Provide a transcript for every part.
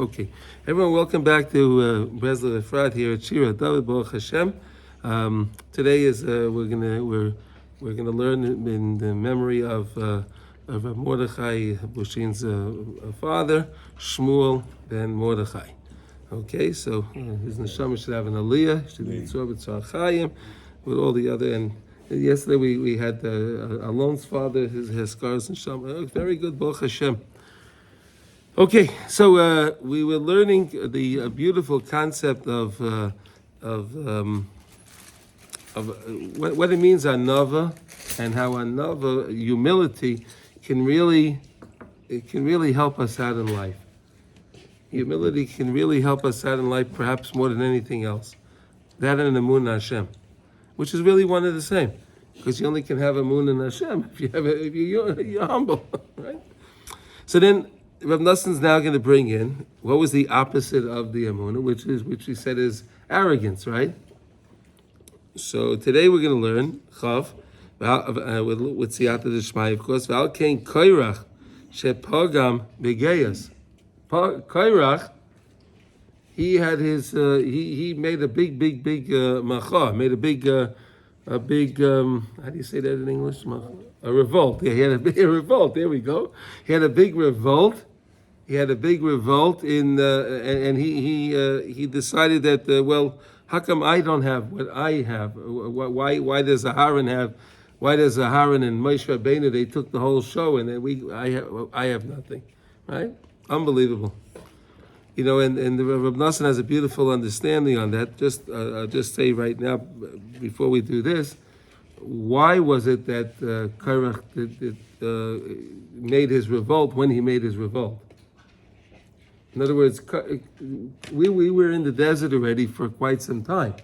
Okay, everyone, welcome back to Breslov Efrat here at Shira David Baruch Hashem. Today is we're gonna learn in the memory of Mordechai Bushin's father, Shmuel ben Mordechai. Okay, so his neshama should have an aliyah, should be mitzvah b'tzar chayim, with all the other. And yesterday we had Alon's father, his scars and neshama. Very good, Baruch Hashem. Okay, so we were learning the beautiful concept of what it means anava, and how anava, humility, can really help us out in life. Humility can really help us out in life, perhaps more than anything else. That and emunah Hashem, which is really one and the same, because you only can have emunah Hashem if you're humble, right? So then, Rav Nassan's now going to bring in what was the opposite of the emunah, which we said is arrogance, right? So today we're going to learn Chav with Siyata D'Shmai, of course. V'al kein Korach shepagam begeyas. Korach, he had his he made a big macha, made a big how do you say that in English? A revolt. Yeah, he had a big revolt. There we go. He had a big revolt. He had a big revolt and he decided that how come I don't have what I have? Why does Aharon have? Why does Aharon and Moshe Rabbeinu, they took the whole show and then I have nothing, right? Unbelievable. You know, and the Rav Nassan has a beautiful understanding on that. I'll just say right now, before we do this, why was it that Korach made his revolt when he made his revolt? In other words, we were in the desert already for quite some time,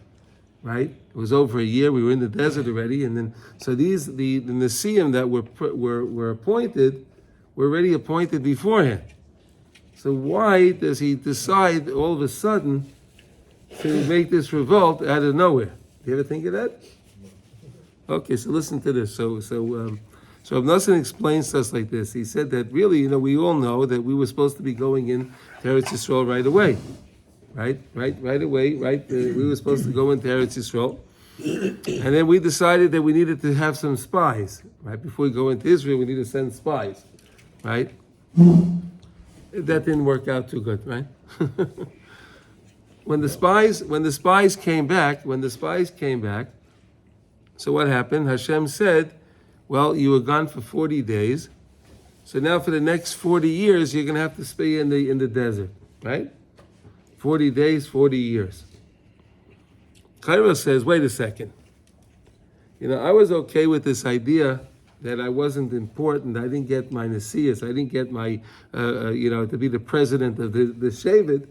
right? It was over a year. We were in the desert already, and then so the Nesiim that were appointed were already appointed beforehand. So why does he decide all of a sudden to make this revolt out of nowhere? You ever think of that? Okay, so listen to this. So Rav Nassan explains to us like this. He said that really, we all know that we were supposed to be going in to Eretz Yisrael right away, right away. We were supposed to go into Eretz Yisrael, and then we decided that we needed to have some spies. Right before we go into Israel, we need to send spies, right? That didn't work out too good, right? When the spies came back, so what happened? Hashem said, well, you were gone for 40 days, so now for the next 40 years, you're going to have to stay in the desert, right? 40 days, 40 years. Korach says, wait a second. I was okay with this idea that I wasn't important. I didn't get my Nesias. I didn't get my, to be the president of the Shevet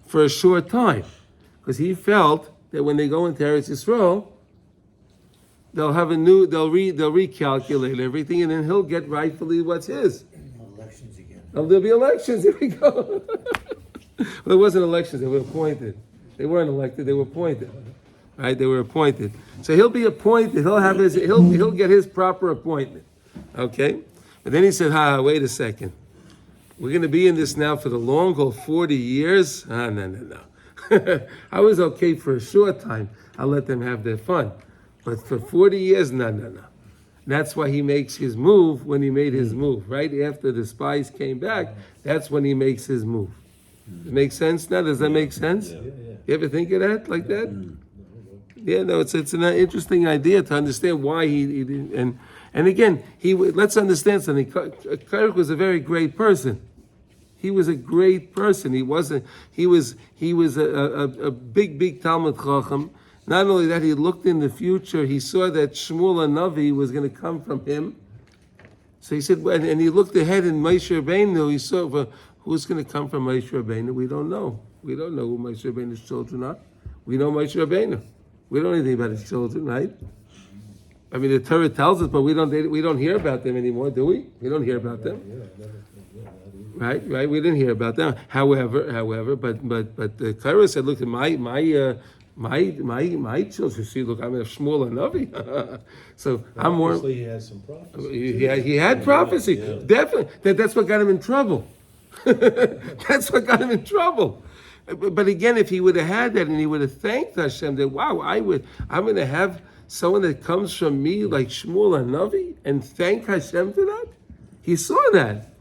for a short time. Because he felt that when they go into Eretz Yisrael, they'll recalculate everything, and then he'll get rightfully what's his. Elections again. Oh, there'll be elections. Here we go. Well, it wasn't elections. They were appointed. They weren't elected. They were appointed. Right? They were appointed. So he'll be appointed. He'll have his. He'll get his proper appointment. Okay. But then he said, wait a second. We're going to be in this now for the long haul, 40 years. No. I was okay for a short time. I'll let them have their fun. But for 40 years, no. That's why he makes his move when he made his move. Right after the spies came back, that's when he makes his move. It makes sense now? Does that make sense? Yeah. You ever think of that like that? Yeah, no, it's an interesting idea to understand why he didn't. And again, let's understand something. Korach was a very great person. He was a great person. He was a big Talmud Chacham. Not only that, he looked in the future. He saw that Shmuel Navi was going to come from him. So he said, and he looked ahead in Moshe Rabbeinu. He saw who's going to come from Moshe Rabbeinu. We don't know. We don't know who Moshe Rabbeinu's children are. We know Moshe Rabbeinu. We don't know anything about his children, right? I mean, the Torah tells us, but we don't hear about them anymore, do we? We don't hear about them. Right. We didn't hear about them. However, but Korach said, look, my children. See, look, I'm a Shmuel Navi. So I'm more. Obviously, he had some prophecy. He had prophecy. Yeah. Definitely. That's what got him in trouble. That's what got him in trouble. But again, if he would have had that and he would have thanked Hashem, that wow, I'm going to have someone that comes from me like Shmuel Hanavi and thank Hashem for that. He saw that,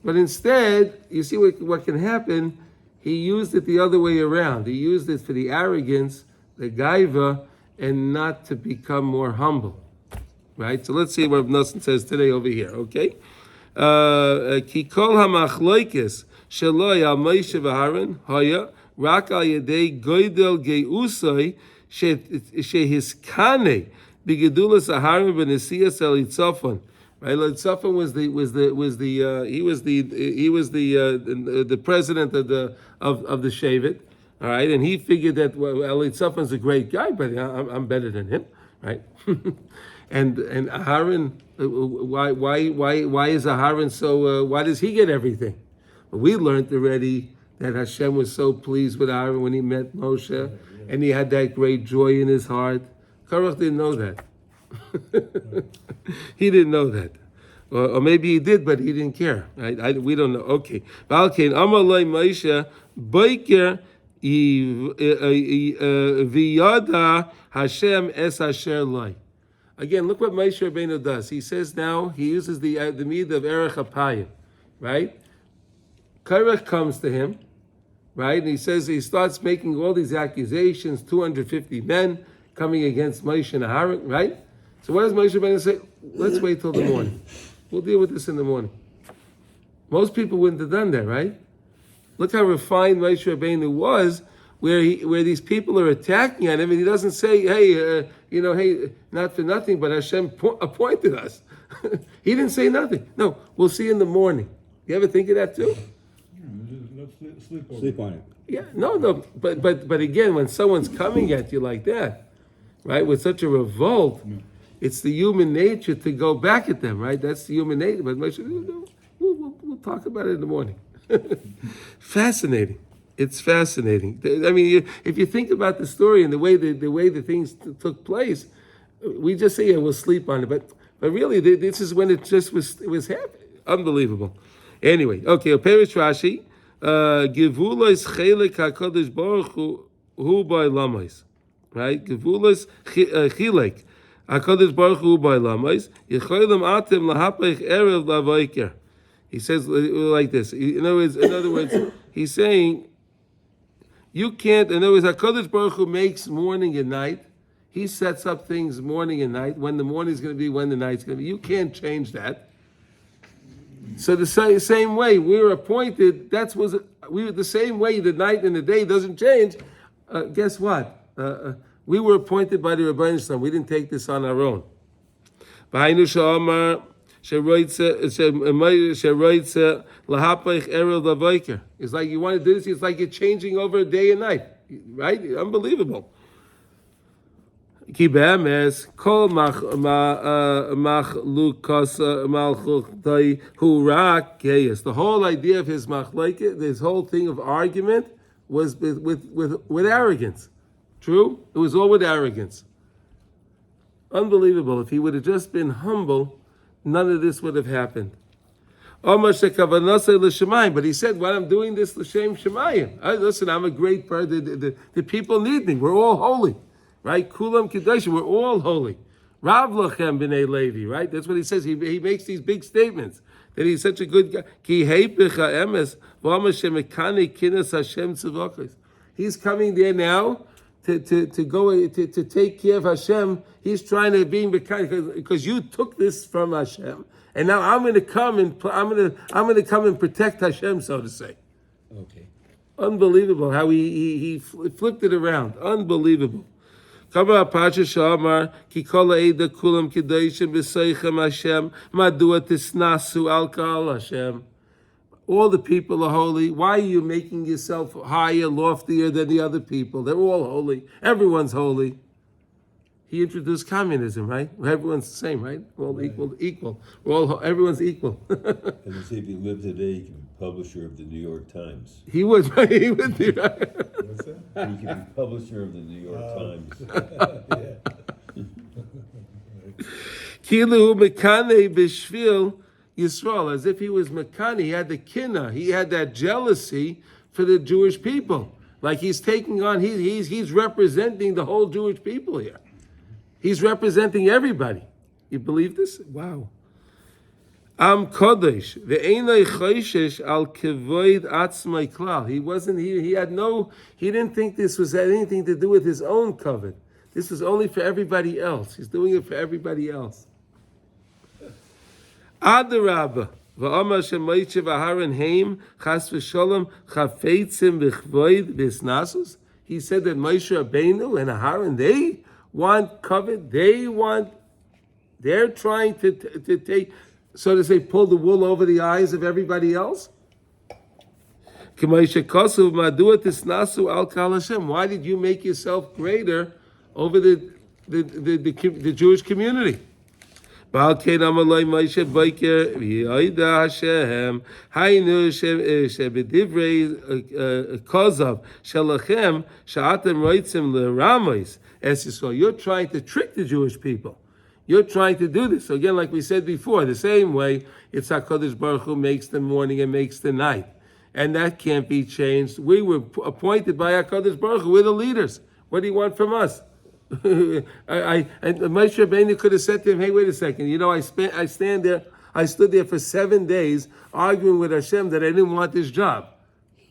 but instead, you see what can happen. He used it the other way around. He used it for the arrogance, the gaiva, and not to become more humble. Right? So let's see what Rav Nosson says today over here. Okay. Ki kol hamachloikis sheloi al Moshe v'Aaron haya rak al yedei goydel geusai shehiskane b'gedulas Aharon v'nesiyas el Yitzafon. Right, Yitzafon was the president of the Shevet. All right, and he figured that Elitzafan's a great guy, but I'm better than him, right? and Aharon, why is Aharon so? Why does he get everything? Well, we learned already that Hashem was so pleased with Aharon when he met Moshe, and he had that great joy in his heart. Korach didn't know that. He didn't know that. Or maybe he did, but he didn't care. Right? We don't know. Okay. Valkein Amalei Moshe Biker V'yada Hashem es Asher Loi. Again, look what Moshe Rabbeinu does. He says now he uses the mid of Erech Apayim, right? Korach comes to him, right, and he says he starts making all these accusations. 250 men coming against Moshe and Aharon, right? So what does Moshe Rabbeinu say? Let's wait till the morning. We'll deal with this in the morning. Most people wouldn't have done that, right? Look how refined Moshe Rabbeinu was, where these people are attacking at him, and he doesn't say, hey, not for nothing, but Hashem appointed us. He didn't say nothing. No, we'll see in the morning. You ever think of that too? Sleep on it. Yeah, no, but again, when someone's coming at you like that, right, with such a revolt, it's the human nature to go back at them, right? That's the human nature. But we'll talk about it in the morning. Fascinating. It's fascinating. I mean, if you think about the story and the way the things took place, we just say, yeah, we'll sleep on it. But really, this is when it was happening. Unbelievable. Anyway, okay, Perish Rashi, Givulos Chelik HaKadosh Baruch Hu by Lamais. Right? Givulos Chilek. HaKadosh Baruch Hu by Lamais. Yecholim Atem Lahapech Erev Lavoiker. He says like this. In other words, he's saying, you can't, in other words, HaKadosh Baruch Hu makes morning and night. He sets up things morning and night, when the morning is going to be, when the night's going to be. You can't change that. So the same way, we were appointed, we were the same way, the night and the day doesn't change. Guess what? We were appointed by the Rebbeinu Shalom. We didn't take this on our own. It's like you want to do this, it's like you're changing over day and night. Right? Unbelievable. The whole idea of his machlokes, this whole thing of argument, was with arrogance. True? It was all with arrogance. Unbelievable. If he would have just been humble, none of this would have happened. But he said, "What I'm doing this l'shem shemayim. Listen, I'm a great person. The people need me. We're all holy, right? Kulam kedoshim. We're all holy. Rav lachem b'nei Levi, right? That's what he says. He makes these big statements that he's such a good guy. Ki heipecha emes v'amashem ekane kinas Hashem tzivakos. He's coming there now to go to take care of Hashem. He's trying to be because you took this from Hashem. And now I'm going to come and protect Hashem, so to say. Okay. Unbelievable how he flipped it around. Unbelievable. All the people are holy. Why are you making yourself higher, loftier than the other people? They're all holy. Everyone's holy. He introduced communism, right? Everyone's the same, right? We're all equal. Everyone's equal. And you say if he lived today, he could be publisher of the New York Times. He would, right? He would be, right? What's that? He could be publisher of the New York Times. Kilu mekane b'shvil Yisrael, as if he was Makani. He had the kinna, he had that jealousy for the Jewish people. Like he's taking on, he's representing the whole Jewish people here. He's representing everybody. You believe this? Wow. Am Kodesh, the Einay Chayshish al Kevoid Atzmai Klal. He didn't think this was had anything to do with his own covet. This was only for everybody else. He's doing it for everybody else. Adarabba, v'amar shemoitche v'haron heim chas v'sholom chafeitzim v'chvoid v'snasus. He said that Moshe Rabbeinu and Aharon, they want covet. They're trying to take, so to say, pull the wool over the eyes of everybody else. Why did you make yourself greater over the Jewish community? You're trying to trick the Jewish people. You're trying to do this. So again, like we said before, the same way it's HaKadosh Baruch Hu makes the morning and makes the night. And that can't be changed. We were appointed by HaKadosh Baruch Hu. We're the leaders. What do you want from us? And Moshe Rabbeinu could have said to him, hey, wait a second. You know, I stood there for 7 days arguing with Hashem that I didn't want this job.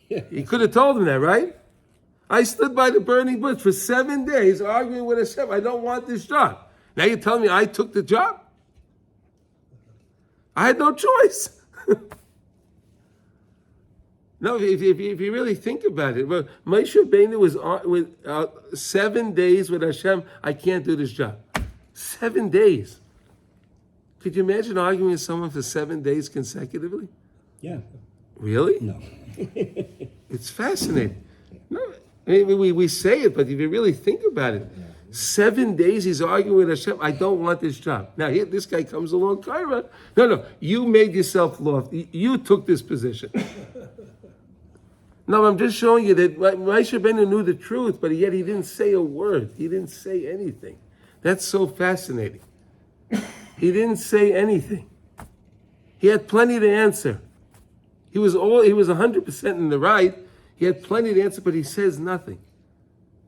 He could have told him that, right? I stood by the burning bush for 7 days arguing with Hashem. I don't want this job. Now you're telling me I took the job? I had no choice. No, if you really think about it, well, Moshe Rabbeinu was with 7 days with Hashem. I can't do this job. 7 days. Could you imagine arguing with someone for 7 days consecutively? Yeah. Really? No. It's fascinating. No, I mean, we say it, but if you really think about it, 7 days he's arguing with Hashem. I don't want this job. Now here, this guy comes along, Korach. No, you made yourself lofty. You took this position. No, I'm just showing you that Moshe Rabbeinu knew the truth, but yet he didn't say a word. He didn't say anything. That's so fascinating. He didn't say anything. He had plenty to answer. He was 100% in the right. He had plenty to answer, but he says nothing.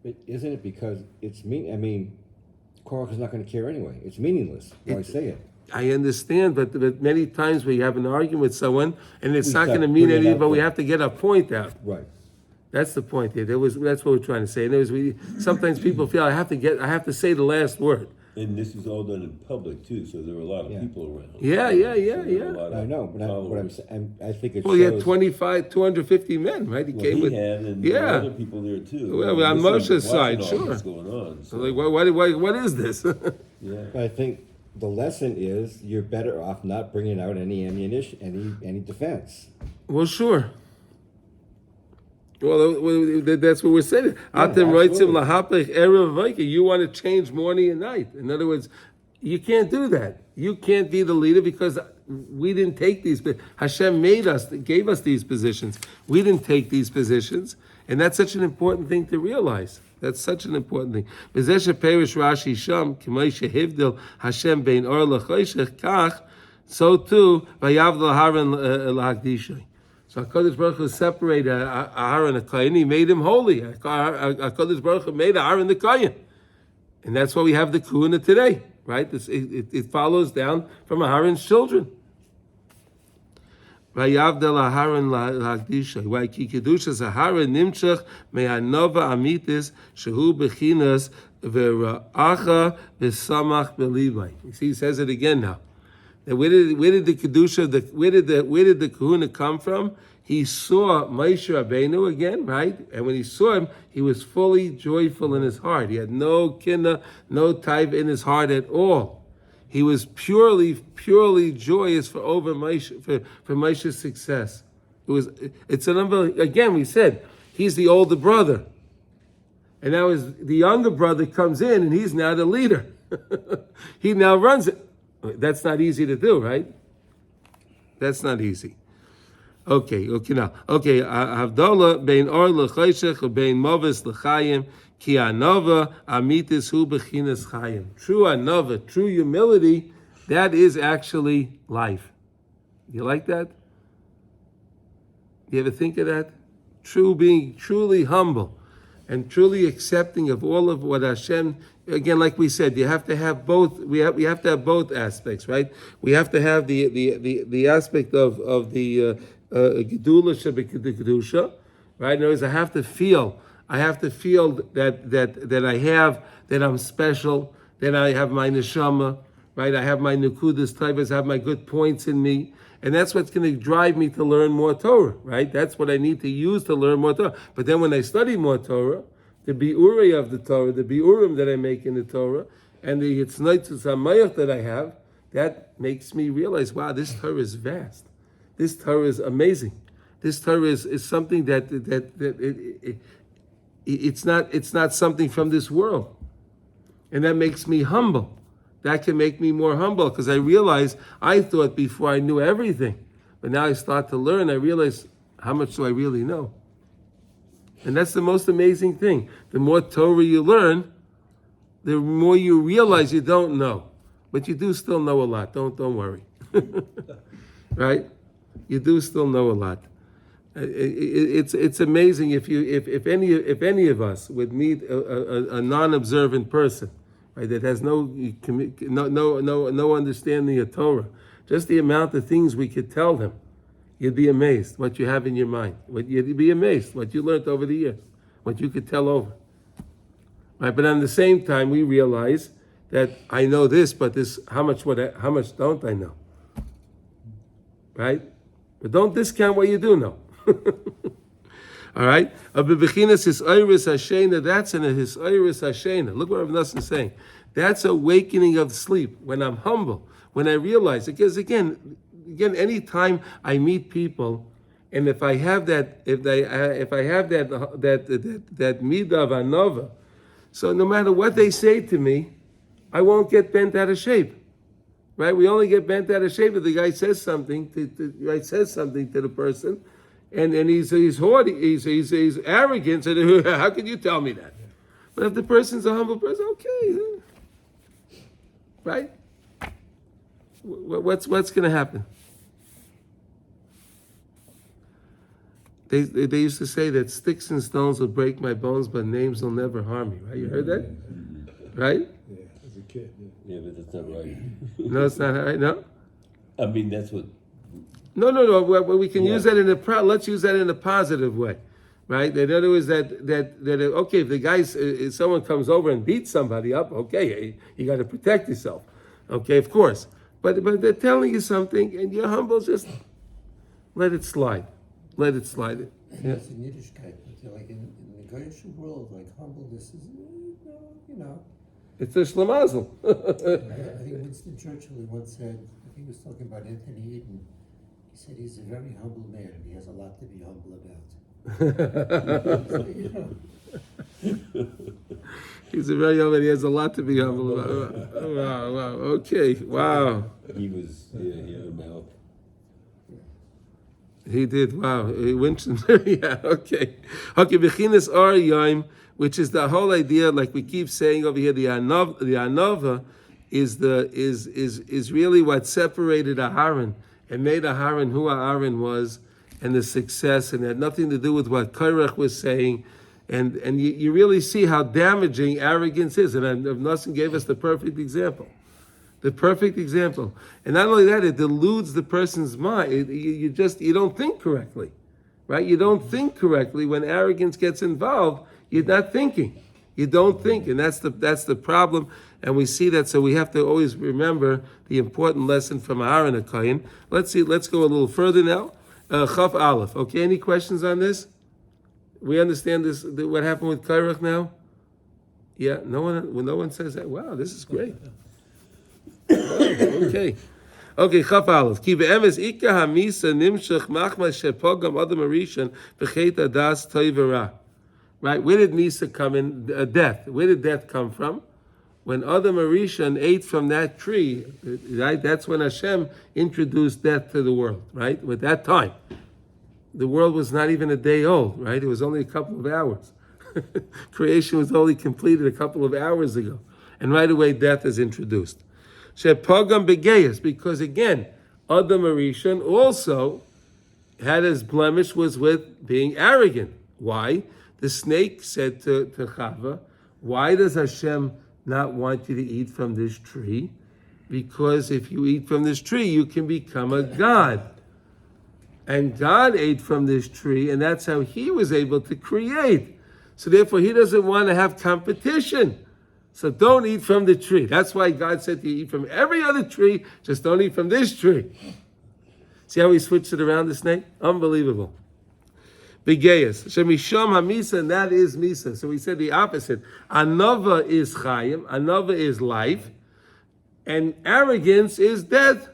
But isn't it because it's Korach is not going to care anyway. It's meaningless. Why say it? I understand, but many times we have an argument with someone, and it's not going to start mean bringing anything, out but we the- have to get our point out. Right. That's the point here. That's what we're trying to say. Sometimes people feel I have to say the last word. And this is all done in public too, so there were a lot of people around. Yeah. I know, but I think it Well, he had shows. 250 men, right? He Well, came he with, had, and there were yeah. other people there too. Well, on Moshe's side, watching all sure. this going on, so, like, what is this? yeah. But I think the lesson is you're better off not bringing out any ammunition, any defense. Well, sure. Well, that's what we're saying. You want to change morning and night. In other words, you can't do that. You can't be the leader because we didn't take these. Hashem gave us these positions. We didn't take these positions, and that's such an important thing to realize. That's such an important thing. Rashi Sham, Hashem bein or l'choshech kach, so too vayavdel Haran l'hakdishay. So HaKadosh Baruch Hu separated Aharon the Kohen. He made him holy. HaKadosh Baruch Hu made Aharon the Kohen. And that's why we have the Kuhuna today, right? It follows down from Aharon's children. Vayavdel Aharon l'hakdisha. Why ki kedushas Aharon nimshach me'anova amitis shehu bechinas v'ra'acha v'samach b'livai. You see, he says it again now. And where did the kedusha, where did the kahuna come from? He saw Moshe Rabbeinu again, right? And when he saw him, he was fully joyful in his heart. He had no kinna, no type in his heart at all. He was purely joyous for Moshe's success. It's a number. Again, we said he's the older brother, and now the younger brother comes in, and he's now the leader. He now runs it. That's not easy to do, right? That's not easy. Okay, now. Okay, Havdalah bein or l'chayshech bein moves l'chayim ki anova amitis hu bechinas chayim. True anova, true humility, that is actually life. You like that? You ever think of that? Being truly humble and truly accepting of all of what Hashem, again, like we said, you have to have both. We have to have both aspects, right? We have to have the aspect of the gedula shebekdusha, right? In other words, I have to feel that I'm special, that I have my neshama, right? I have my nukudas taivas, I have my good points in me. And that's what's going to drive me to learn more Torah, right? That's what I need to use to learn more Torah. But then when I study more Torah, the bi'uri of the Torah, the bi'urim that I make in the Torah, and the yitznoitzus hamayach that I have, that makes me realize, wow, this Torah is vast. This Torah is amazing. This Torah is something it's not something from this world. And that makes me humble. That can make me more humble because I realize I thought before I knew everything. But now I start to learn, I realize how much do I really know? And that's the most amazing thing. The more Torah you learn, the more you realize you don't know. But you do still know a lot. Don't worry. Right? You do still know a lot. It's amazing if any of us would meet a non-observant person, right, that has no understanding of Torah. Just the amount of things we could tell them, you'd be amazed what you have in your mind. You'd be amazed what you learned over the years, what you could tell over. Right, but at the same time, we realize that I know this, but how much don't I know? Right? But don't discount what you do know. All right? That's in a his iris hashena. Look what Rav Nosson is saying. That's awakening of sleep when I'm humble, when I realize it. Because again, any time I meet people, and if I have that midah of anova, so no matter what they say to me, I won't get bent out of shape. Right? We only get bent out of shape if the guy says something to the person. And he's haughty, he's arrogant. So how can you tell me that? But if the person's a humble person, okay, right? What's going to happen? They used to say that sticks and stones will break my bones, but names will never harm me. Right? You heard that? Right? Yeah, as a kid. Yeah, but that's not right. No, it's not right. No. I mean, that's what. No. We can use that let's use that in a positive way, right? In other words, that okay, if the if someone comes over and beats somebody up, okay, you got to protect yourself, okay, of course. But they're telling you something, and you're humble. Just let it slide. Let it slide. Yeah. It's in Yiddishkeit, like in the Goyish world, like humbleness is, It's a shlamazel. I think Winston Churchill once said, I think he was talking about Anthony Eden. He said he's a very humble man and he has a lot to be humble about. He's a very humble. He has a lot to be humble about. Wow. Okay. Wow. He had a mouth. He did. Wow. Winston. Yeah. Okay. Bechinas Or Yom, which is the whole idea, like we keep saying over here, the anova is really what separated Aharon and made Aharon who Aharon was, and the success, and it had nothing to do with what Korach was saying, and you really see how damaging arrogance is, and Rav Nosson gave us the perfect example. The perfect example. And not only that, it deludes the person's mind. You don't think correctly, right? You don't think correctly when arrogance gets involved. You're not thinking. You don't think, and that's the problem. And we see that, so we have to always remember the important lesson from Aharon HaKohen. Let's go a little further now. Chaf Aleph. Okay, any questions on this? We understand this. What happened with Korach now? Yeah, no one says that. Wow, this is great. Okay, Chaf Aleph. Ki be'emes ika hamisa nimshach machma shepogam adam arishan v'chet adas toivera. Right, where did Misa come in? Death. Where did death come from? When Adam Arishan ate from that tree, right? That's when Hashem introduced death to the world, right? With that time, the world was not even a day old, right? It was only a couple of hours. Creation was only completed a couple of hours ago, and right away death is introduced. Shepogam begeyas, because again, Adam Arishan also had his blemish was with being arrogant. Why? The snake said to Chava, why does Hashem not want you to eat from this tree? Because if you eat from this tree, you can become a god. And God ate from this tree, and that's how he was able to create. So therefore, he doesn't want to have competition. So don't eat from the tree. That's why God said to you, eat from every other tree, just don't eat from this tree. See how he switched it around, the snake? Unbelievable. Begeis. Shemisham hamisa, and that is misa. So we said the opposite. Anova is chayim, anova is life, and arrogance is death.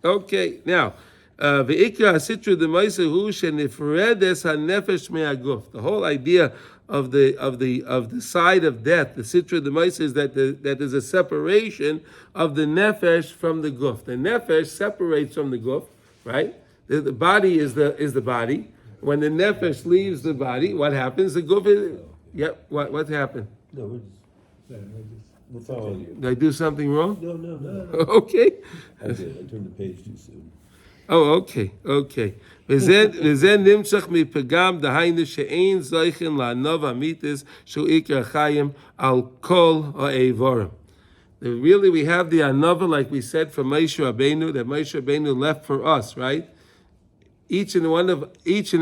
Okay, now, ve'ikra hasitra d'maisa hu shenifredes hanefesh me'aguf. The whole idea of the side of death, the sitra d'maisa, is that there's a separation of the nefesh from the guf. The nefesh separates from the guf, right? The body is the body. When the nefesh leaves the body, what happens? The guf is, what happened? No, we're following you. Did I do something wrong? No. Okay. I did. I turned the page too soon. Oh, okay. וזה נמשך מפגם, דהיינו שאין זויכן לענוב אמיתיס שהוא עיקר החיים על כל האיבורים. Really, we have the anova, like we said, from Moshe Rabbeinu, that Moshe Rabbeinu left for us, right? Each and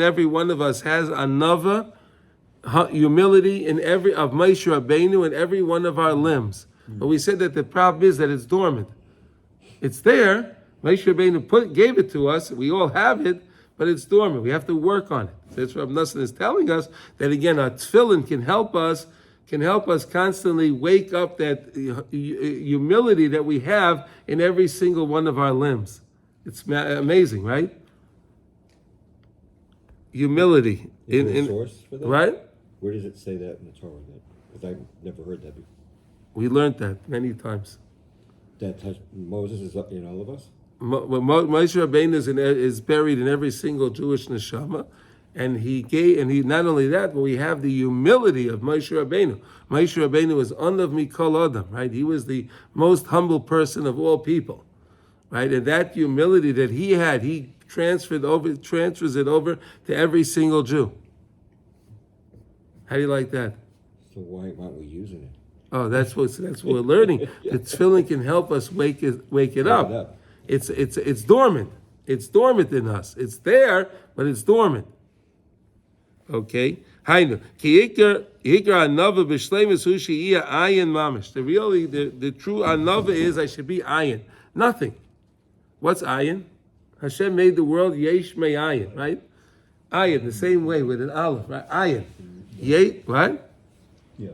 every one of us has anova, humility in every of Moshe Rabbeinu in every one of our limbs. But we said that the problem is that it's dormant. It's there. Moshe Rabbeinu gave it to us. We all have it, but it's dormant. We have to work on it. So that's what Rav Nosson is telling us, that again, our tefillin can help us constantly wake up that humility that we have in every single one of our limbs. It's amazing, right? Humility. Is there a source for that? Right? Where does it say that in the Torah? Because I've never heard that before. We learned that many times. That Moses is in all of us? Moshe Rabbeinu is buried in every single Jewish neshama, and he not only that, but we have the humility of Moshe Rabbeinu. Moshe Rabbeinu is Anav Mikol Adam, right? He was the most humble person of all people, right? And that humility that he had, he transfers it over to every single Jew. How do you like that? So why aren't we using it? Oh, that's what we're learning. The tefillin can help us wake it up. It's dormant. It's dormant in us. It's there, but it's dormant. Okay. Hainu. Ki ikar anava b'shleimus hu she'iyah ayin mamish. The true anava is I should be ayin. Nothing. What's ayin? Hashem made the world yesh me ayin, right? Ayin, the same way with an aleph, right? Ayin. Yay, right? Yeah.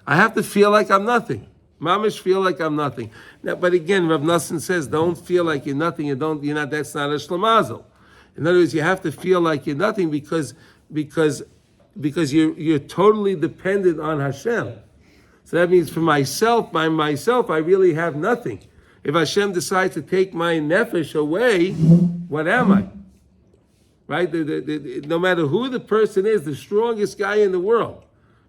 I have to feel like I'm nothing. Mamish feel like I'm nothing. Now, but again, Rav Nosson says, don't feel like you're nothing. That's not a shlamazel. In other words, you have to feel like you're nothing because you're totally dependent on Hashem. So that means for myself, by myself, I really have nothing. If Hashem decides to take my nefesh away, what am I? Right? No matter who the person is, the strongest guy in the world,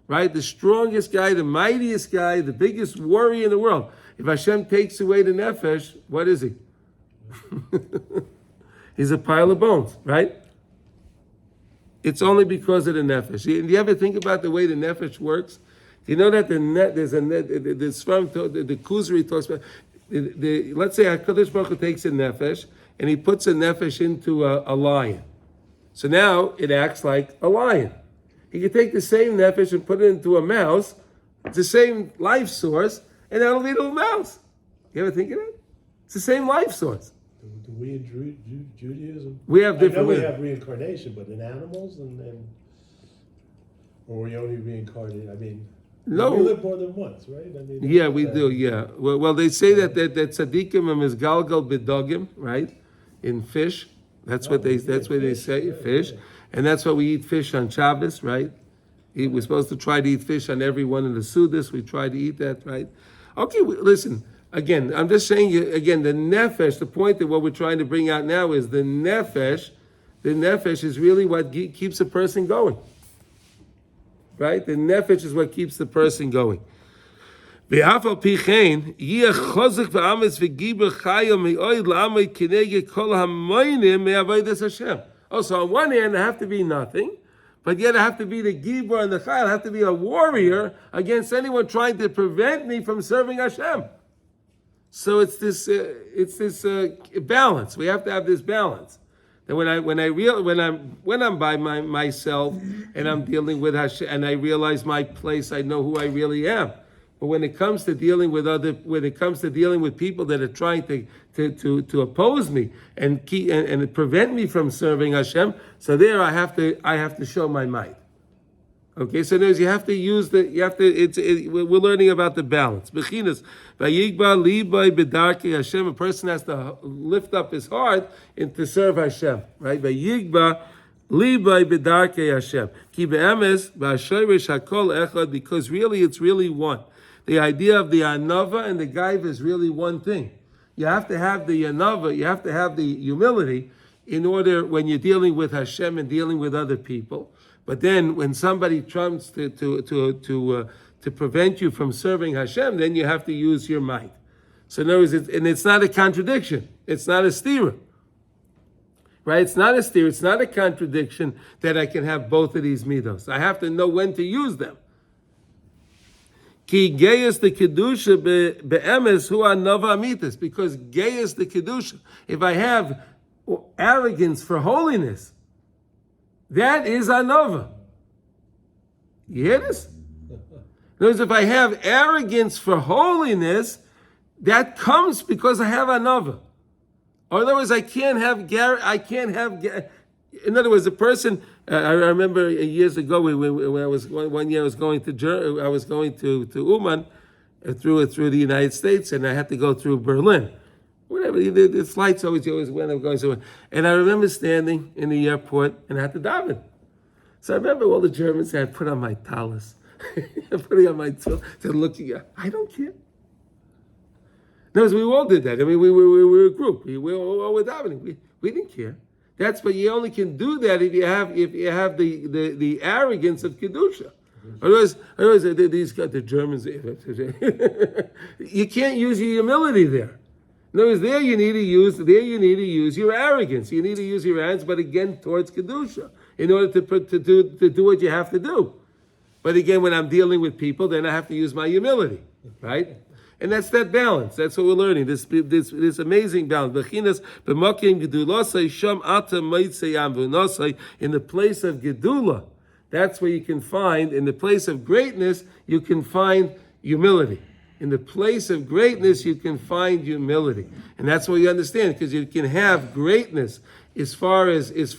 right? The strongest guy, the mightiest guy, the biggest warrior in the world. If Hashem takes away the nefesh, what is he? He's a pile of bones, right? It's only because of the nefesh. Do you ever think about the way the nefesh works? Do you know that the Kuzari talks about, let's say HaKadosh Baruch Hu takes a nefesh and he puts a nefesh into a lion. So now it acts like a lion. He could take the same nefesh and put it into a mouse. It's the same life source, and that'll be a little mouse. You ever think of that? It's the same life source. Do we in Judaism? We have different. I know we have reincarnation, but in animals or we only reincarnate. I mean, No. we live more than once, right? I mean, Yeah, we do. Yeah. Well, they say that tzaddikim is galgal bedogim, right? In fish. That's what they say, fish. And that's why we eat fish on Shabbos, right? We're supposed to try to eat fish on every one of the Sudas. We try to eat that, right? Okay, listen. Again, I'm just saying, again, the nefesh, the point that what we're trying to bring out now is the nefesh is really what keeps a person going. Right? The nefesh is what keeps the person going. Ve'afal pichein yeh chozek ve'ametz ve'giber chaya me'oid la'amay kinege kol hamoinim me'avodas Hashem. Also, on one hand, I have to be nothing, but yet I have to be the gibor and the chayil. I have to be a warrior against anyone trying to prevent me from serving Hashem. So it's this balance. We have to have this balance. That when I'm by myself and I'm dealing with Hashem and I realize my place, I know who I really am. But when it comes to dealing with people that are trying to oppose me and prevent me from serving Hashem, so there I have to show my might. Okay, so there's we're learning about the balance. Bechinas vayigba libay bedarkei Hashem. A person has to lift up his heart and to serve Hashem, right? Vayigba libay bedarkei Hashem. Ki be'emes ba'ashayrish hakol echad, because really it's really one. The idea of the anava and the gaiva is really one thing. You have to have the anava, you have to have the humility in order when you're dealing with Hashem and dealing with other people. But then when somebody tries to prevent you from serving Hashem, then you have to use your might. So in other words, it's not a contradiction. It's not a stira. Right? It's not a stira. It's not a contradiction that I can have both of these midos. I have to know when to use them. Ki geyes the kedusha be'emes hu anava amitis, because geyes the kedusha. If I have arrogance for holiness, that is anava. You hear this? In other words, if I have arrogance for holiness, that comes because I have anava. Or in other words, I can't have. In other words, a person. I remember years ago when I was one year I was going to Uman through the United States, and I had to go through Berlin. Whatever the flights always when I'm going somewhere. And I remember standing in the airport and I had to daven. So I remember all the Germans had put on my talis, putting on my tefillin, they're looking at. I don't care. No, we all did that. I mean, we were a group. We all were davening. We didn't care. But you only can do that if you have the arrogance of kedusha. Otherwise, these got the Germans. You can't use your humility there. In other words, there you need to use your arrogance. You need to use your arrogance, but again towards kedusha, in order to do what you have to do. But again, when I'm dealing with people, then I have to use my humility, right? And that's that balance. That's what we're learning. This amazing balance. In the place of gedula, that's where you can find. In the place of greatness, you can find humility. In the place of greatness, you can find humility, and that's what you understand, because you can have greatness as far as your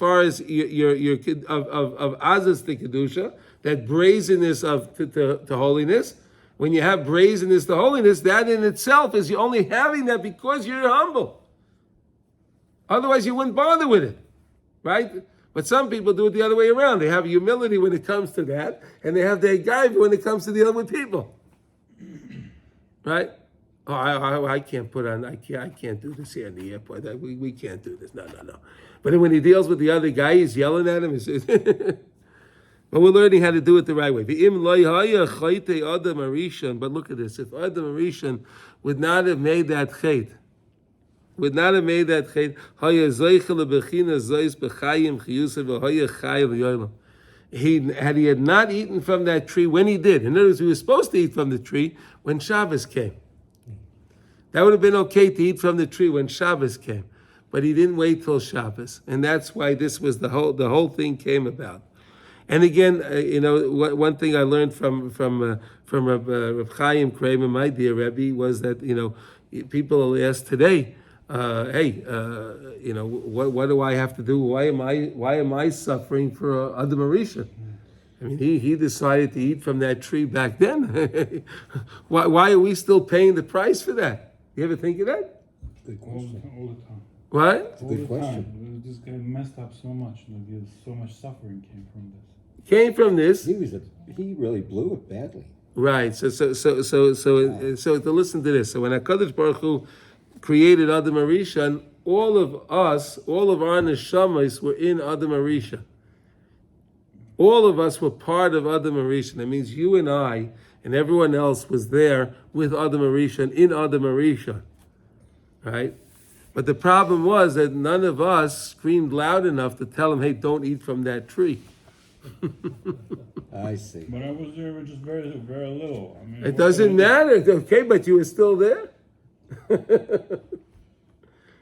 of azas to kedusha, that brazenness to holiness. When you have brazenness to holiness, that in itself is you're only having that because you're humble. Otherwise, you wouldn't bother with it, right? But some people do it the other way around. They have humility when it comes to that, and they have their gaiva when it comes to dealing with people, right? Oh, I can't put on. I can't do this here in the airport. We can't do this. No. But then when he deals with the other guy, he's yelling at him. But we're learning how to do it the right way. But look at this. If Adam Arishon would not have made that chait, had he not eaten from that tree when he did. In other words, he was supposed to eat from the tree when Shabbos came. That would have been okay to eat from the tree when Shabbos came. But he didn't wait till Shabbos. And that's why this was the whole thing came about. And again, one thing I learned from Reb Chaim Kramer, my dear Rebbe, was that people will ask today, what do I have to do? Why am I suffering for Adam Arishon? I mean, he decided to eat from that tree back then. Why are we still paying the price for that? You ever think of that? Good question. All the time. What? Good question. This guy messed up so much. So much suffering came from this. Came from this. He really blew it badly. Right. So to listen to this. So when HaKadosh Baruch Hu created Adam Arishon, all of our neshamas were in Adam Arishon. All of us were part of Adam Arishan. That means you and I and everyone else was there with Adam Arishan, in Adam Arishan. Right? But the problem was that none of us screamed loud enough to tell him, hey, don't eat from that tree. I see. But I was there with just very, very little. I mean, It doesn't matter, okay, but you were still there.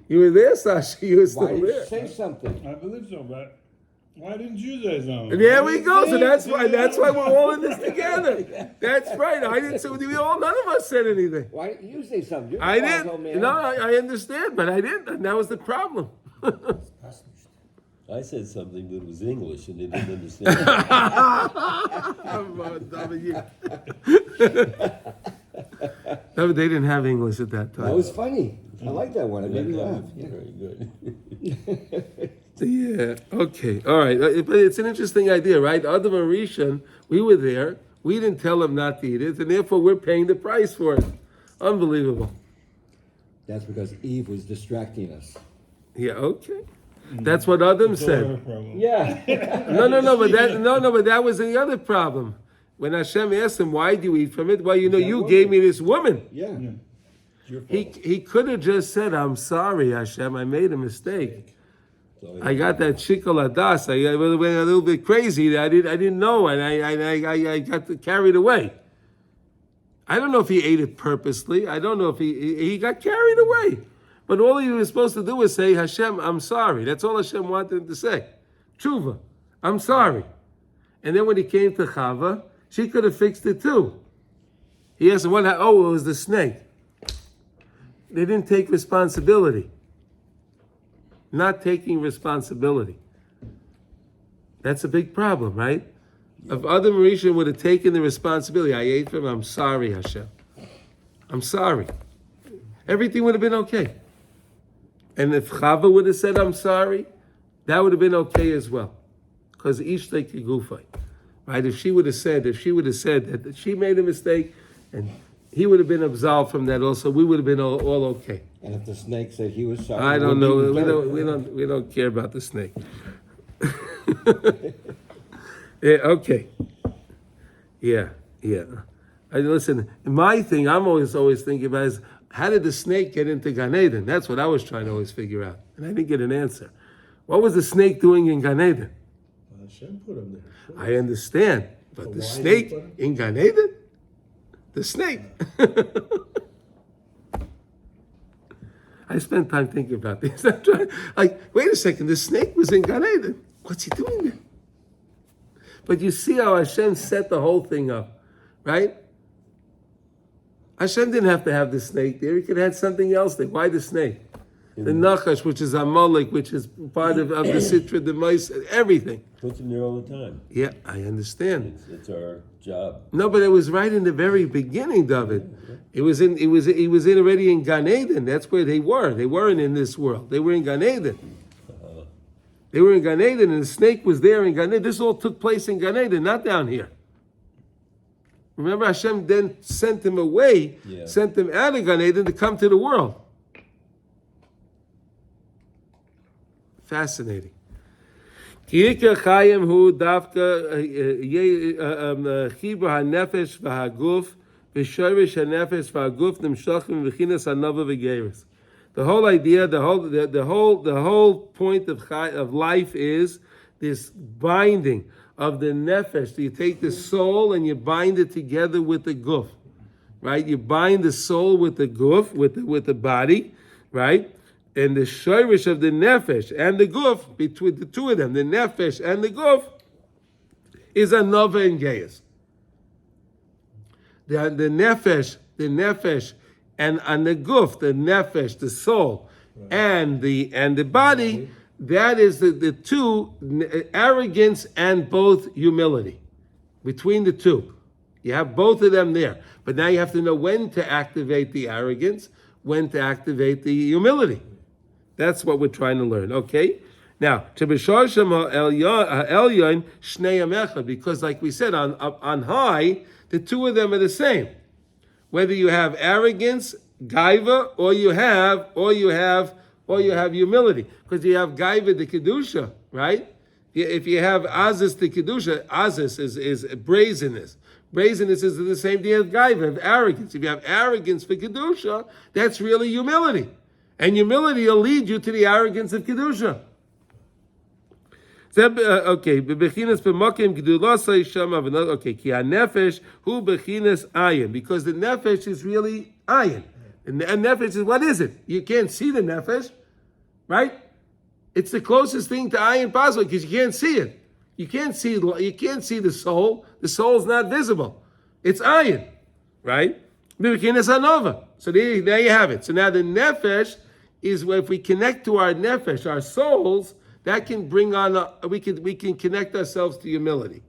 You were there, Sasha, you were Why still did you there. say something? I believe so, but why didn't you say something? There we go. So that's why we're all in this together. That's right. I didn't say none of us said anything. Why didn't you say something? You're the I wise old man. didn't. No, I understand, but I didn't, and that was the problem. Passt nicht. I said something that was English and they didn't understand. No, they didn't have English at that time. That was funny. I like that one. It made me laugh. Yeah. Very good. Yeah. Okay. All right. But it's an interesting idea, right? Adam Arishan, we were there. We didn't tell him not to eat it, and therefore we're paying the price for it. Unbelievable. That's because Eve was distracting us. Yeah. Okay. That's what Adam said. Yeah. But that was the other problem. When Hashem asked him, "Why do you eat from it?" Well, you gave me this woman. Yeah. He could have just said, "I'm sorry, Hashem. I made a mistake. I got that shikol adas. I went a little bit crazy. I didn't know, and I got carried away. I don't know if he ate it purposely. I don't know if he got carried away. But all he was supposed to do was say, Hashem, I'm sorry. That's all Hashem wanted him to say. Tshuva, I'm sorry. And then when he came to Chava, she could have fixed it too. He asked, what? Oh, it was the snake. They didn't take responsibility. Not taking responsibility. That's a big problem, right? If Adam Rishon would have taken the responsibility, I ate from him, I'm sorry, Hashem. I'm sorry. Everything would have been okay. And if Chava would have said, I'm sorry, that would have been okay as well. Because each take a gufay. Right? If she would have said that she made a mistake, and he would have been absolved from that also, we would have been all okay. And if the snake said he was sorry, I don't know. We don't care about the snake. Yeah, okay. Yeah. Listen, my thing I'm always thinking about is, how did the snake get into Gan Eden? That's what I was trying to always figure out. And I didn't get an answer. What was the snake doing in Gan Eden? Hashem put him there. I understand. But So the why snake did he put him? in Gan Eden? The snake. I spent time thinking about this. I'm trying, wait a second, the snake was in Gan Eden. What's he doing there? But you see how Hashem set the whole thing up, right? Hashem didn't have to have the snake there. He could have had something else there. Why the snake? The Nachash, which is Amalek, which is part of the Sitra, the Mice, everything. Puts him there all the time. Yeah, I understand. It's our job. No, but it was right in the very beginning, David. It was already in Gan Eden. That's where they were. They weren't in this world. They were in Gan Eden. They were in Gan Eden, and the snake was there in Gan Eden. This all took place in Gan Eden, not down here. Remember, Hashem then sent him away, sent him out of Gan Eden to come to the world. Fascinating. Ki'ikar chayim hu dafka chibur hanefesh v'haguf v'shorish hanefesh v'haguf nimshachim v'chinas hanava v'geris. The whole idea, the whole point of life is this binding of the nefesh. You take the soul and you bind it together with the guf, right? You bind the soul with the guf, with the body, right? And the shorish of the nefesh and the guf, between the two of them, the nefesh and the guf, is a nova and geis. The nefesh, and the guf, the nefesh, the soul, and the body, that is the two, arrogance and both humility. Between the two. You have both of them there. But now you have to know when to activate the arrogance, when to activate the humility. That's what we're trying to learn, okay? Now, because like we said, on high, the two of them are the same. Whether you have arrogance, gaiva, or you have humility. Because you have gaiva, the kedusha, right? If you have Aziz to Kedusha, Aziz is brazenness. Brazenness is the same thing as Gaiva, arrogance. If you have arrogance for Kedusha, that's really humility. And humility will lead you to the arrogance of Kedusha. Okay, bechinas b'makim gedulosay shama v'not. Okay, ki hanefesh hu bechinas ayin, because the nefesh is really ayin, and nefesh is, what is it? You can't see the nefesh, right? It's the closest thing to ayin possible because you can't see it. You can't see the soul. The soul's not visible. It's ayin, right? Bechinas anova. So there you have it. So now the nefesh is where, if we connect to our nefesh, our souls, that can bring on, we can connect ourselves to humility.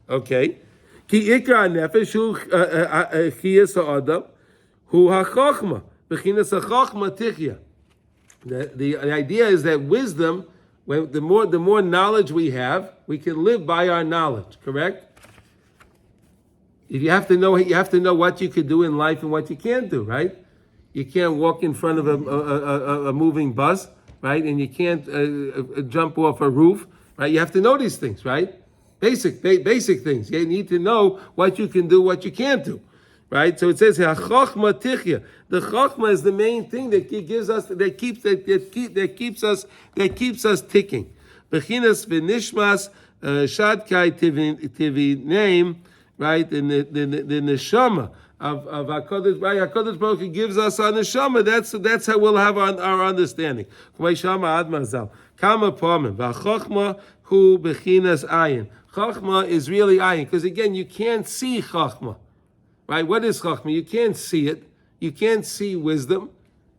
Okay? Ki ikra nefesh hu chiyas ha'adam hu ha'chochma. Bechinas ha'chochma tichya. The idea is that wisdom, when the more knowledge we have, we can live by our knowledge. Correct? If you have to know what you could do in life and what you can't do. Right? You can't walk in front of a moving bus. Right, and you can't jump off a roof, right? You have to know these things, right? Basic things. You need to know what you can do, what you can't do, right? So it says here, "Chachma tichya." The chachma is the main thing that gives us, that keeps us ticking. Bechinas v'nishmas shadkai tivi name, right? In the neshama of HaKadosh, right? HaKadosh Baruch Hu gives us our neshama. That's how we'll have our understanding. Kama pomim v'chachma hu bechinas ayin. Chachma is really ayin, because again, you can't see chachma, right? What is chachma? You can't see it. You can't see wisdom,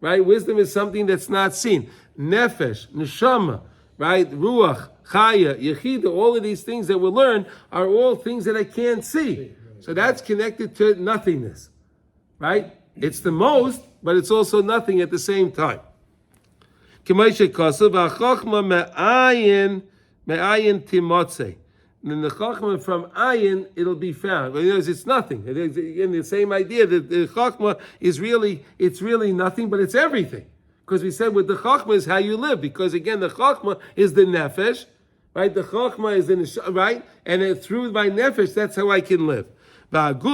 right? Wisdom is something that's not seen. Nefesh, neshama, right? Ruach, chaya, yechida. All of these things that we'll learn are all things that I can't see. So that's connected to nothingness, right? It's the most, but it's also nothing at the same time. And then the chachma from ayin, it'll be found. It's nothing. It's again the same idea that the chachma is really nothing, but it's everything. Because we said with the chachma is how you live. Because again, the chachma is the nefesh, right? The chachma is right, and through my nefesh, that's how I can live. Right, the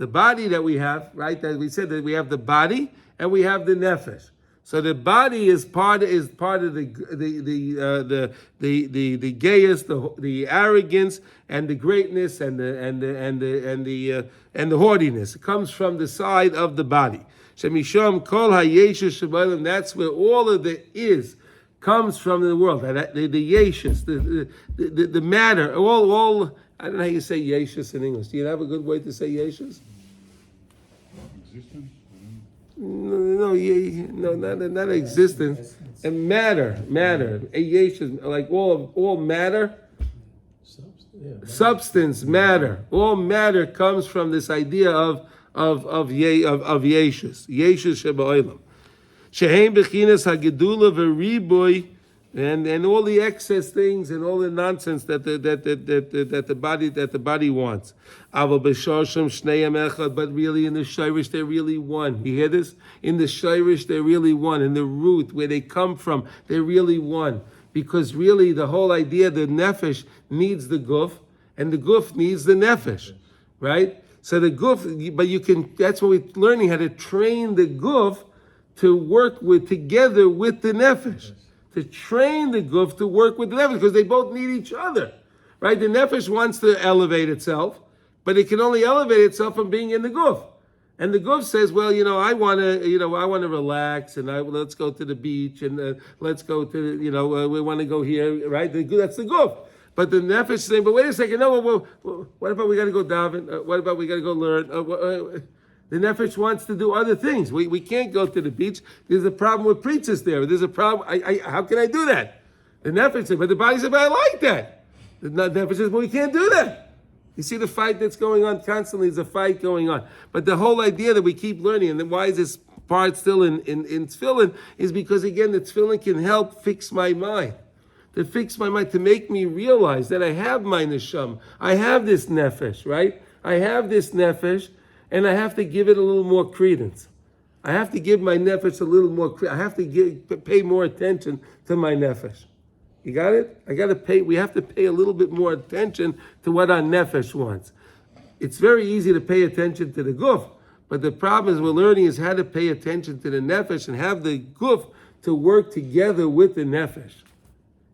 body that we have, right? That we said that we have the body and we have the nefesh. So the body is part of the gayus, the arrogance and the greatness and the haughtiness. It comes from the side of the body. Shemisham kol hayeshes shabayim. That's where all of the is comes from in the world. The yeshus, the matter, all. I don't know how you say yeshus in English. Do you have a good way to say yeshus? Existence? No, not existence. And matter. A yeshus, like all matter. Substance, matter. All matter comes from this idea of yeshus. Yeshus sheba'olam. Shehem bechinas hagedula v'riboy, and all the excess things and all the nonsense that the body wants. Aval b'shoshim shneim echad, but really in the shirish they're really one. You hear this? In the shirish they're really one. In the root where they come from, they're really one. Because really the whole idea, the nefesh needs the guf, and the guf needs the nefesh, right? So the guf, but you can. That's what we're learning, how to train the guf to work together with the nefesh, to train the guf to work with the nefesh, because they both need each other, right? The nefesh wants to elevate itself, but it can only elevate itself from being in the guf. And the guf says, well, I want to relax, and let's go to the beach, and let's go to, we want to go here, right? That's the guf. But the nefesh is saying, but wait a second, no, what about we got to go daven? What about we got to go learn? The nefesh wants to do other things. We can't go to the beach. There's a problem with preachers there. There's a problem. How can I do that? The nefesh says, but the body says, but I like that. The nefesh says, but we can't do that. You see the fight that's going on constantly. There's a fight going on. But the whole idea that we keep learning, and then why is this part still in tefillin, is because, again, the tefillin can help fix my mind. To fix my mind, to make me realize that I have my neshama. I have this nefesh, right? I have this nefesh, and I have to give it a little more credence. I have to give my nefesh a little more. I have to pay more attention to my nefesh. You got it? I got to pay. We have to pay a little bit more attention to what our nefesh wants. It's very easy to pay attention to the guf, but the problem is we're learning is how to pay attention to the nefesh and have the guf to work together with the nefesh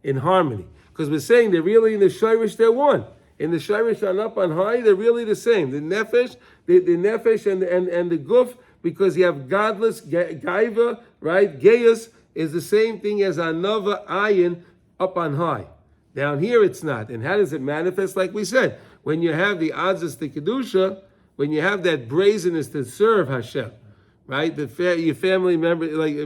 in harmony. Because we're saying they're really in the shirish, they're one. In the shirish on up on high, they're really the same. The nefesh, the nefesh and the guf, because you have godless gaiva, right? Gaius is the same thing as anova ayin up on high. Down here it's not. And how does it manifest? Like we said, when you have the azus to kedusha, when you have that brazenness to serve Hashem, right? Your family member, like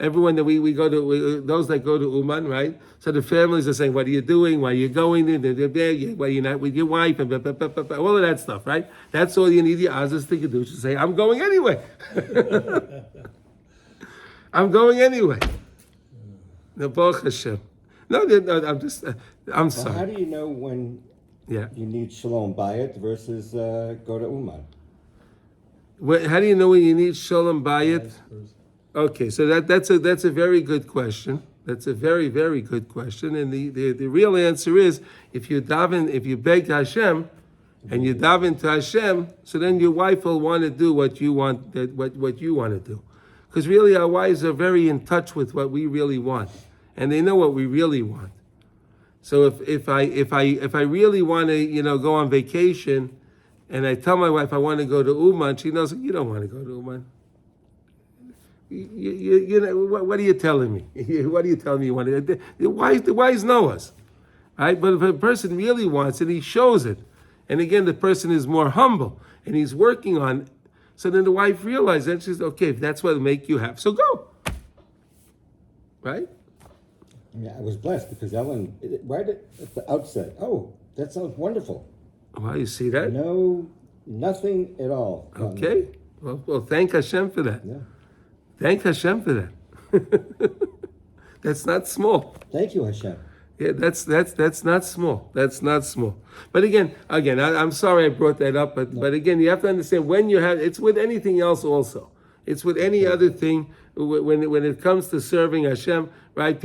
everyone that we go to, those that go to Uman, right? So the families are saying, "What are you doing? Why are you going there? Why are you not with your wife?" And all of that stuff, right? That's all you need the azus to kedusha to say, "I'm going anyway." I'm going anyway. No, Baruch Hashem. No, I'm sorry. Well, how do you know when Yeah. you need shalom bayit versus go to Uman? How do you know when you need shalom bayit? Okay, so that's a very good question. That's a very, very good question. And the real answer is if you beg Hashem and you daven to Hashem, so then your wife will want to do what you want what you want to do. Because really our wives are very in touch with what we really want. And they know what we really want. So if I really want to, go on vacation, and I tell my wife I want to go to Uman, she knows you don't want to go to Uman. What are you telling me? What are you telling me you want to do? The wives know us, right? But if a person really wants it, he shows it. And again, the person is more humble and he's working on it. So then the wife realizes that she's okay. If that's what will make you happy, so go, right? Yeah, I was blessed because Ellen, right at the outset, oh, that sounds wonderful. Wow, you see that? No, nothing at all. Okay. Well, thank Hashem for that. Yeah. Thank Hashem for that. That's not small. Thank you, Hashem. Yeah, that's not small. That's not small. But again, I'm sorry I brought that up. But again, you have to understand when you have. It's with anything else also. It's with any other thing. When it comes to serving Hashem, right?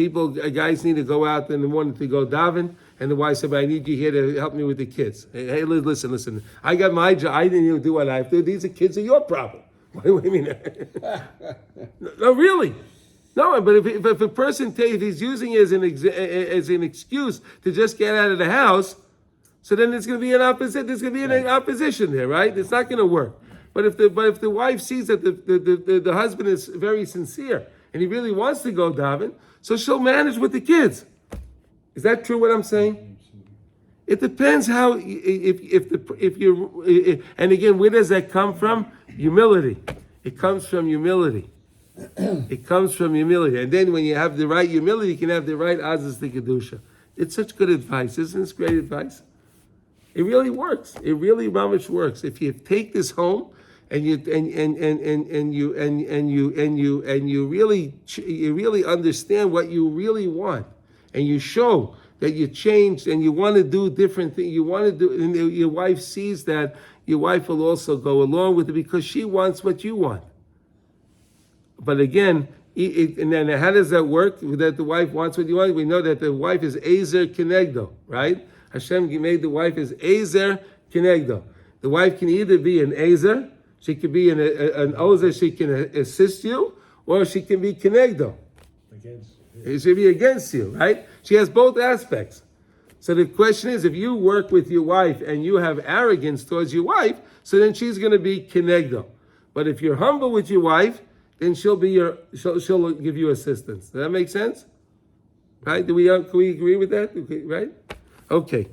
Guys need to go out in the morning to go daven, and the wife said, "But I need you here to help me with the kids." Hey, listen. I got my job. I didn't even do what I have to do. These kids are your problem. What do you mean? No, really. No, but if a person if he's using it as an excuse to just get out of the house, so then it's going to be an opposite. There's going to be an opposition there, right? It's not going to work. But if the wife sees that the husband is very sincere and he really wants to go daven, so she'll manage with the kids. Is that true? What I'm saying? It depends how if you're and again, where does that come from? Humility. It comes from humility. It comes from humility. And then when you have the right humility, you can have the right azus to kedusha. It's such good advice. Isn't this great advice? It really works. It really mamish works. If you take this home and you really understand what you really want, and you show that you changed and you want to do different things, you want to do, and your wife sees that, your wife will also go along with it because she wants what you want. But again, and then how does that work? That the wife wants what you want? We know that the wife is Ezer Kenegdo, right? Hashem made the wife as Ezer Kenegdo. The wife can either be an Ezer, she can be an Ozer, she can assist you, or she can be Kenegdo. It should be against you, right? She has both aspects. So the question is, if you work with your wife and you have arrogance towards your wife, so then she's going to be Kenegdo. But if you're humble with your wife, then she'll give you assistance. Does that make sense? Right? Can we agree with that? Okay, right? Okay.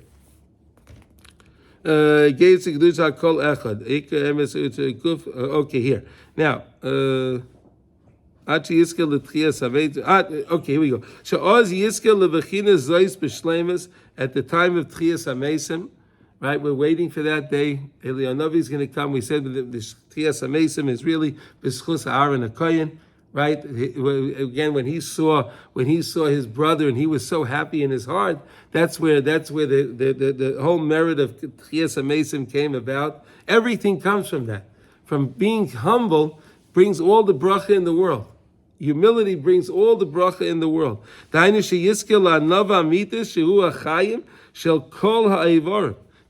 Okay, here. Now, okay, here we go. At the time of Tchias HaMesim, right? We're waiting for that day. Eliyahu is going to come. We said that the Tchias HaMesim is really B'schus Aaron HaKohen, right? Again, when he saw his brother and he was so happy in his heart, that's where the whole merit of Tchias HaMesim came about. Everything comes from that, from being humble. brings all the bracha in the world. Humility brings all the bracha in the world. That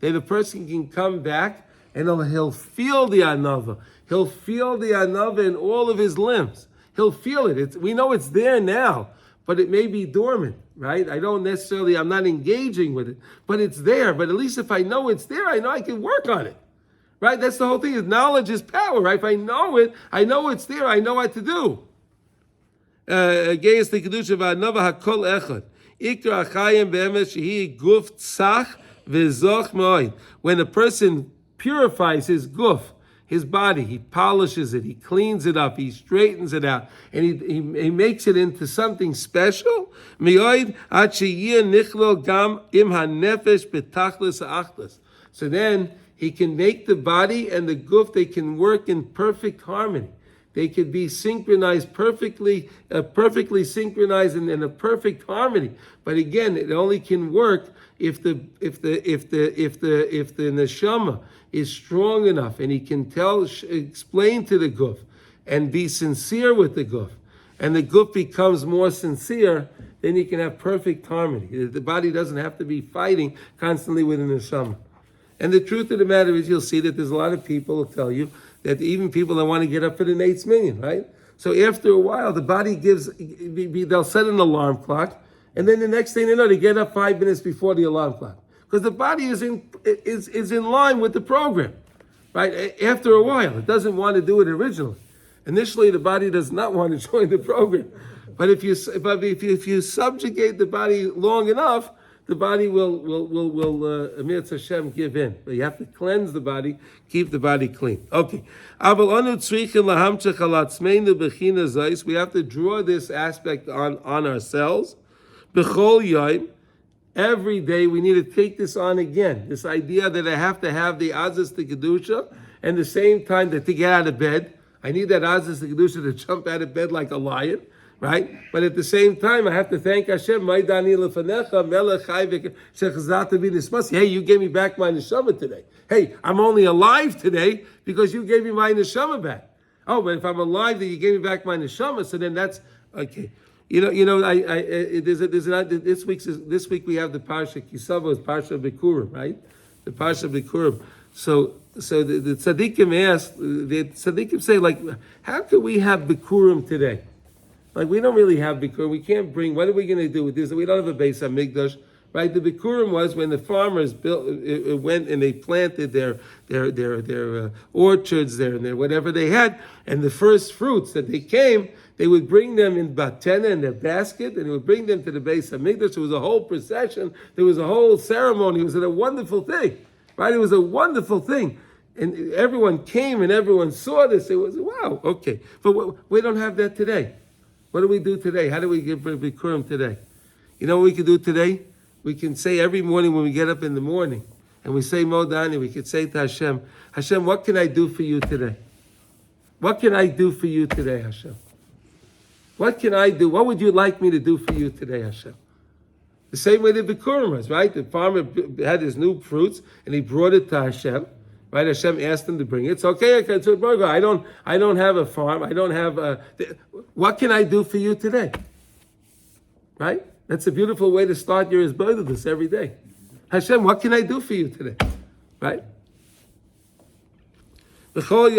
the person can come back and he'll feel the anava. He'll feel the anava in all of his limbs. He'll feel it. We know it's there now, but it may be dormant, right? I'm not engaging with it, but it's there. But at least if I know it's there, I know I can work on it. Right? That's the whole thing. Knowledge is power, right? If I know it, I know it's there, I know what to do. Geias the kedusha v'anava hakol echad. Ikra achayim be'emes shehi guf tzach v'zoch moed. When a person purifies his guf, his body, he polishes it, he cleans it up, he straightens it out, and he makes it into something special. Me'oid ad sheyeh nichlo gam im hanefesh betachlis ha'achlis. So then he can make the body and the guf, they can work in perfect harmony. They could be synchronized perfectly synchronized and in a perfect harmony. But again, it only can work if the neshama is strong enough and he can explain to the guf and be sincere with the guf, and the guf becomes more sincere. Then you can have perfect harmony. The body doesn't have to be fighting constantly with the neshama. And the truth of the matter is, you'll see that there's a lot of people who tell you that even people that want to get up for the Nates Minyan, right? So after a while, the body they'll set an alarm clock, and then the next thing they know, they get up 5 minutes before the alarm clock. Because the body is in line with the program, right? After a while, it doesn't want to do it originally. Initially, the body does not want to join the program. But if you subjugate the body long enough, the body Amir Hashem, give in. But you have to cleanse the body, keep the body clean. Okay. We have to draw this aspect on ourselves. Every day we need to take this on again. This idea that I have to have the Azaz to Kedusha, and the same time that to get out of bed, I need that Azaz to Kedusha to jump out of bed like a lion. Right? But at the same time, I have to thank Hashem. Hey, you gave me back my neshama today. Hey, I'm only alive today because you gave me my neshama back. Oh, but if I'm alive, then you gave me back my neshama. So then that's okay. This week we have the Parsha Kisava, Parsha Bikurim, right? The Parsha Bikurim. So the tzaddikim asked, the tzaddikim say, like, how could we have Bikurim today? Like, we don't really have Bikurim. We can't bring, what are we going to do with this? We don't have a Beis HaMikdash, right? The Bikurim was when the farmers went and they planted their orchards there and whatever they had, and the first fruits that they came, they would bring them in batena in their basket, and they would bring them to the Beis HaMikdash. There was a whole procession. There was a whole ceremony. It was a wonderful thing, right? It was a wonderful thing. And everyone came and everyone saw this. It was, wow, okay. But we don't have that today. What do we do today? How do we give Bikurim today? You know what we can do today? We can say every morning when we get up in the morning, and we say Modani, we can say to Hashem, Hashem, what can I do for you today? What can I do for you today, Hashem? What can I do? What would you like me to do for you today, Hashem? The same way the Bikurim was, right? The farmer had his new fruits, and he brought it to Hashem. Right, Hashem asked him to bring it. It's okay. I don't have a farm. I don't have a. What can I do for you today? Right. That's a beautiful way to start your Isbodedus every day. Hashem, what can I do for you today? Right. The whole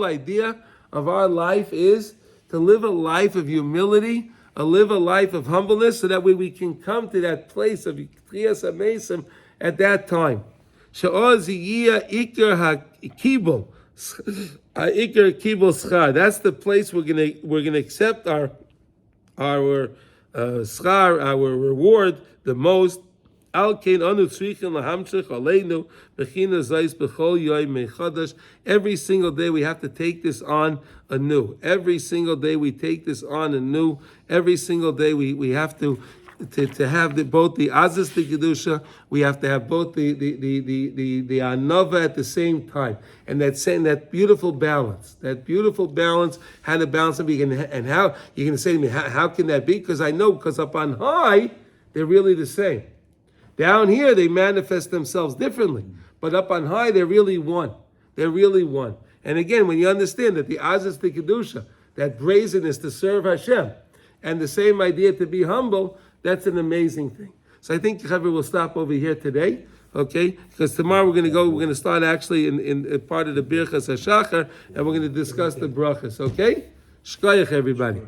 idea of our life is to live a life of humility, live a life of humbleness, so that way we can come to that place of Triyas HaMesim at that time. That's the place we're gonna accept our schar, our reward the most. Every single day we have to take this on anew. Every single day we take this on anew. Every single day we have to have both the Azaz the Kedusha, we have to have both the Anava at the same time. And that beautiful balance, how to balance them, and how you're going to say to me, how can that be? Because I know, because up on high, they're really the same. Down here, they manifest themselves differently. But up on high, they're really one. They're really one. And again, when you understand that the Azaz the Kedusha, that brazenness to serve Hashem, and the same idea to be humble, that's an amazing thing. So I think, Chaver, we'll stop over here today, okay? Because tomorrow we're going to start actually in part of the Birchas HaShachar, and we're going to discuss the brachas, okay? Shkoyach, everybody.